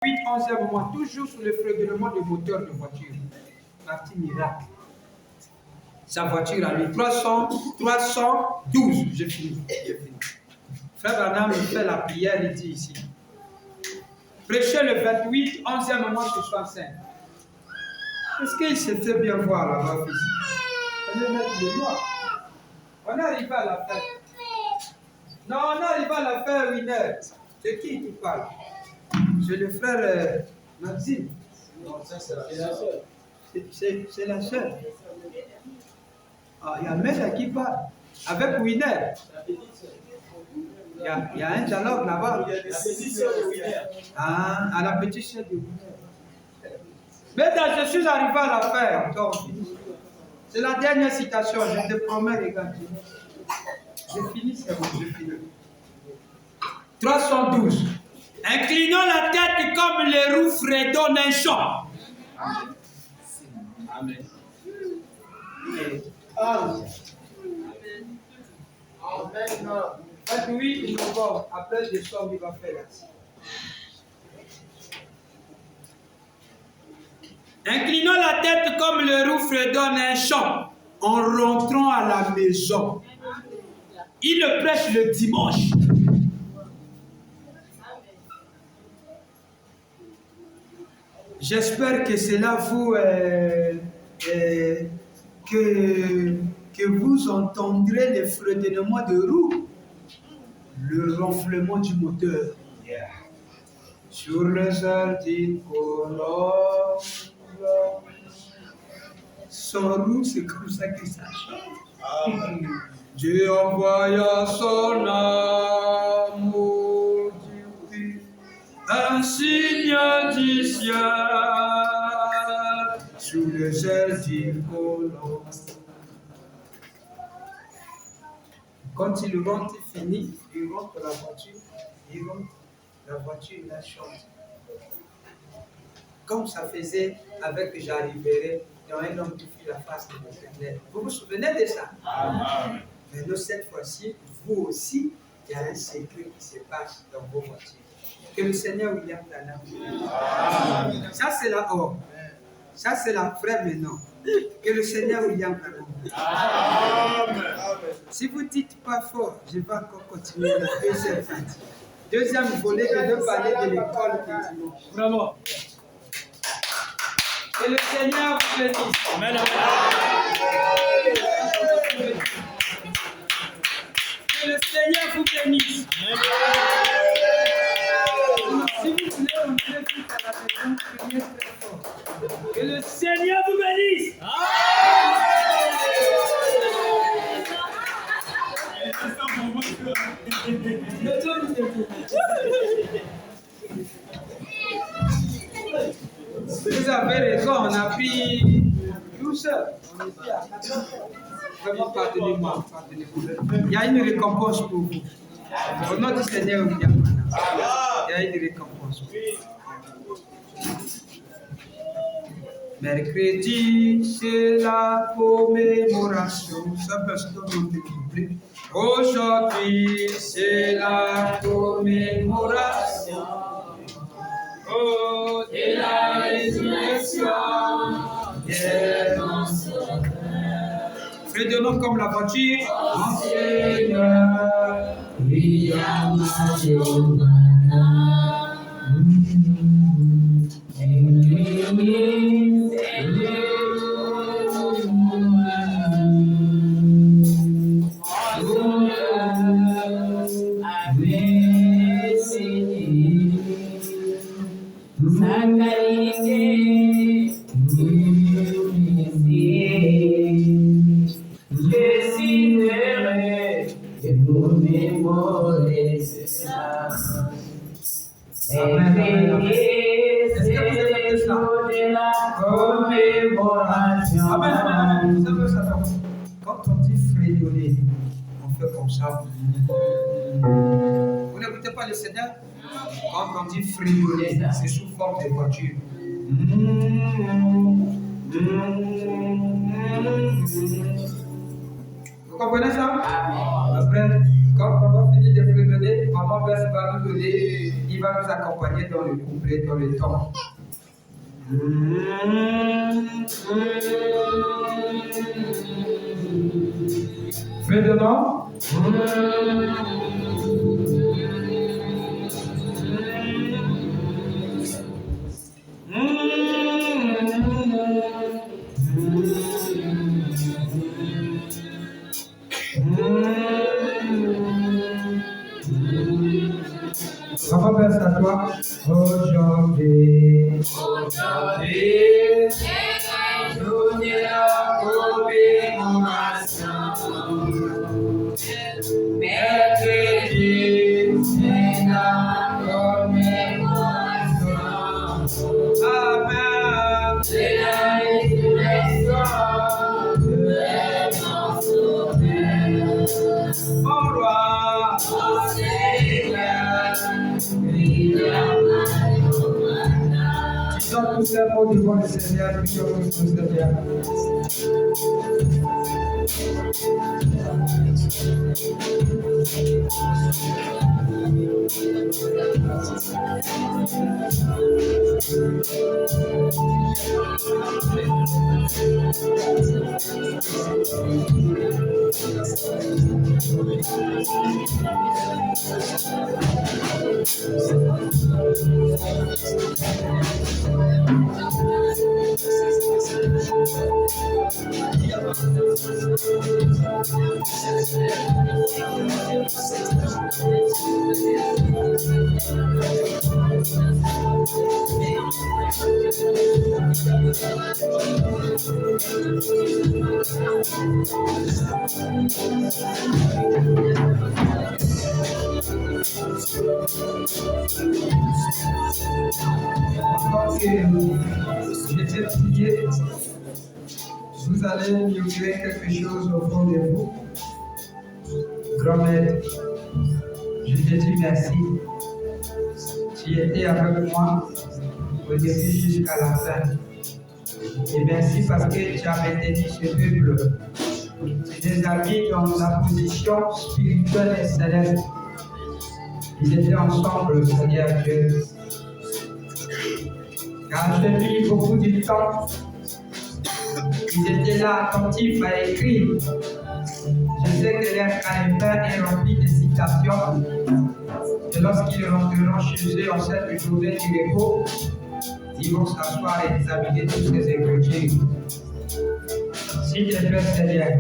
11e mois, toujours sur le fredonnement de moteur de voiture. Partie miracle. Sa voiture à lui. 312. J'ai fini. Frère Branham fait la prière, il dit ici. Prêchez le 28, 11e mois sur 65. Est-ce qu'il se fait bien voir là-bas, fils? On est mettre le noir. On est arrivé à la fin. Non, on est arrivé à la fin, Winner. C'est qui parle? C'est le frère Maxime. Non, ça c'est la sœur. C'est la sœur. Ah, il y a Mère qui parle. Avec Winner. Il y a un dialogue là-bas. La petite sœur de Winner. Ah, à la petite sœur de Winner. Mais je suis arrivé à la fin encore. C'est la dernière citation, je te promets, regarde. J'ai fini, c'est bon, j'ai fini. 312. Inclinons la tête comme les roues fredonnent un champ. Amen. Amen. Amen. 28 novembre, après le somme, il va faire là. Inclinons la tête comme le roux fredonne un champ en rentrant à la maison. Il le prêche le dimanche. J'espère que cela vous que vous entendrez le fredonnement de roue, le ronflement du moteur. Yeah. Sur les ailes d'une colombe. Son roue, c'est comme ça que ça chante. Dieu envoya son amour du puits, un signe du ciel, sous les ailes d'une colombe. Quand il rentre, il finit, il rentre dans la voiture, la voiture, la chante. Comme ça faisait avec J'arriverai, dans un homme qui fit la face de l'Éternel. Vous vous souvenez de ça? Amen. Mais nous, cette fois-ci, vous aussi, il y a un secret qui se passe dans vos voitures. Que le Seigneur William Branham. Ça, c'est la or. Ça, c'est la vraie maintenant. Que le Seigneur William Branham. Amen. Si vous ne dites pas fort, je vais encore continuer la deuxième partie. Deuxième volet, je vais parler de l'école de dimanche. Bravo. Que le Seigneur vous bénisse. Amen. Que le Seigneur vous bénisse. Si vous voulez entrer tout à la maison, priez très fort. Que le Seigneur vous bénisse. Vous avez raison, on a pris tout seul. On était à 14. Vraiment, pardonnez-moi. Il y a une récompense pour vous. Au nom du Seigneur, il y a une récompense. Mercredi, c'est la commémoration. Ça peut se donner. Aujourd'hui, c'est la commémoration. Oh, de la résurrection. Fredonnons comme la voiture. Mon Seigneur, oui, Quand on dit fredonner, on fait comme ça. Vous n'écoutez pas le Seigneur? Quand on dit fredonner, c'est sous forme de voiture. Vous comprenez ça? Après, quand on va finir de fredonner, on Maman Bess va nous donner, il va nous accompagner dans le couplet, dans le temps. Ferdinand. Maman Bess à toi. Aujourd'hui, journée à commémoration. Mercredi, c'est la commémoration. Amen. C'est la résurrection de mon sauveur. Mon roi, mon Seigneur, disons tous ces mots devant le Seigneur, prions tous le Seigneur. J'étais prié, vous allez murmurer quelque chose au fond de vous. Grand Maître, je te dis merci. Tu étais avec moi au début jusqu'à la fin. Et merci parce que tu as maintenu ce peuple. Tu les as mis dans la position spirituelle et céleste. Ils étaient ensemble, Seigneur Dieu. Car j'ai mis beaucoup de temps. Ils étaient là attentifs à écrire. Je sais que leur calepin est rempli de citations. Et lorsqu'ils rentreront chez eux en cette journée du repos, ils vont s'asseoir et examiner toutes ces écritures. S'il te plaît, Seigneur,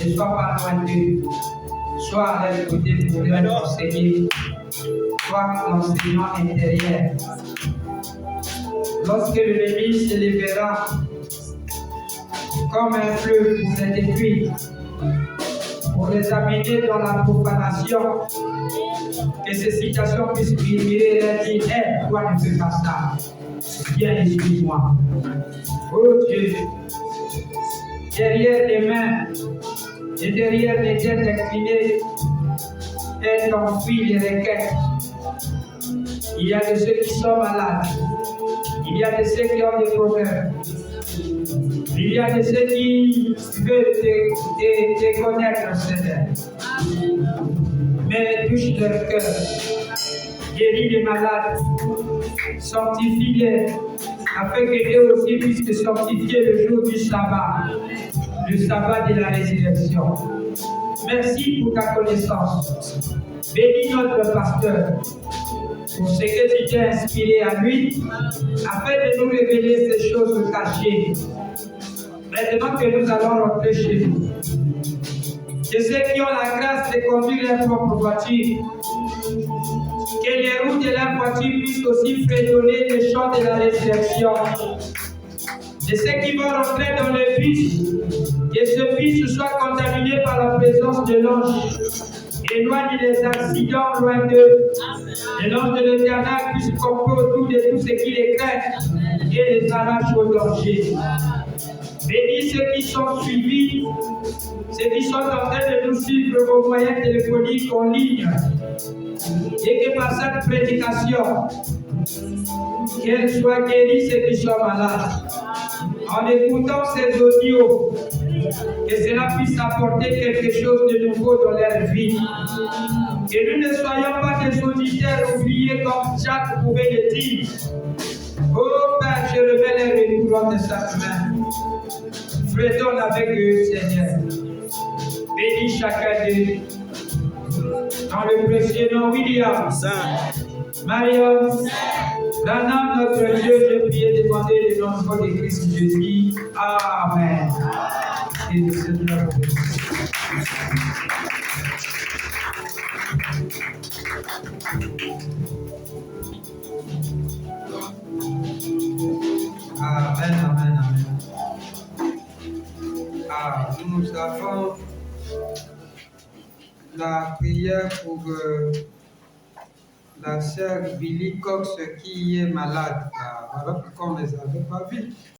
ne sois pas loin d'eux. Sois à leur côté pour leur enseigner. Sois l'enseignant intérieur. Lorsque l'ennemi se lèvera comme un fleuve pour les détruire, pour les amener dans la profanation, que ces citations puissent briller et leur dire, hey, toi ne fais pas ça. Viens et suis-moi. Oh Dieu, derrière les mains et derrière les têtes inclinées, est enfouie les requêtes. Il y a de ceux qui sont malades. Il y a de ceux qui ont des problèmes. Il y a de ceux qui veulent te connaître, Seigneur. Mais touche leur cœur. Guéris les malades. Sanctifie-les. Afin que eux aussi puissent te sanctifier le jour du sabbat. Le sabbat de la résurrection. Merci pour ta connaissance. Bénis notre pasteur pour ce que tu t'es inspiré à lui, afin de nous révéler ces choses cachées. Maintenant que nous allons rentrer chez nous, que ceux qui ont la grâce de conduire leur propre voiture, que les roues de leur voiture puissent aussi fredonner les chants de la résurrection. De ceux qui vont rentrer dans le bus, que ce bus soit contaminé par la présence de l'ange. Éloigne les accidents loin d'eux. Et l'ange de l'Éternel puisse camper autour de tout ce qui les craint et les arrache au danger. Bénis ceux qui sont suivis, ceux qui sont en train de nous suivre aux moyens téléphoniques en ligne. Et que par cette prédication, qu'elle soit guérie ceux qui sont malades. En écoutant ces audios, que cela puisse apporter quelque chose de nouveau dans leur vie. Que nous ne soyons pas des auditeurs oubliés comme Jacques pouvait le dire. Oh Père, je révèle les couloirs de sa main. Fredonne avec eux, Seigneur. Bénis chacun d'eux. Dans le précieux nom, William, Mariam, Dana, notre Dieu, je prie et demander le nom de Christ Jésus. Amen. Et le Seigneur vous bénisse. Amen, amen, amen. Nous avons la prière pour la sœur Billy Cox qui est malade. Voilà pourquoi on ne les avait pas vus.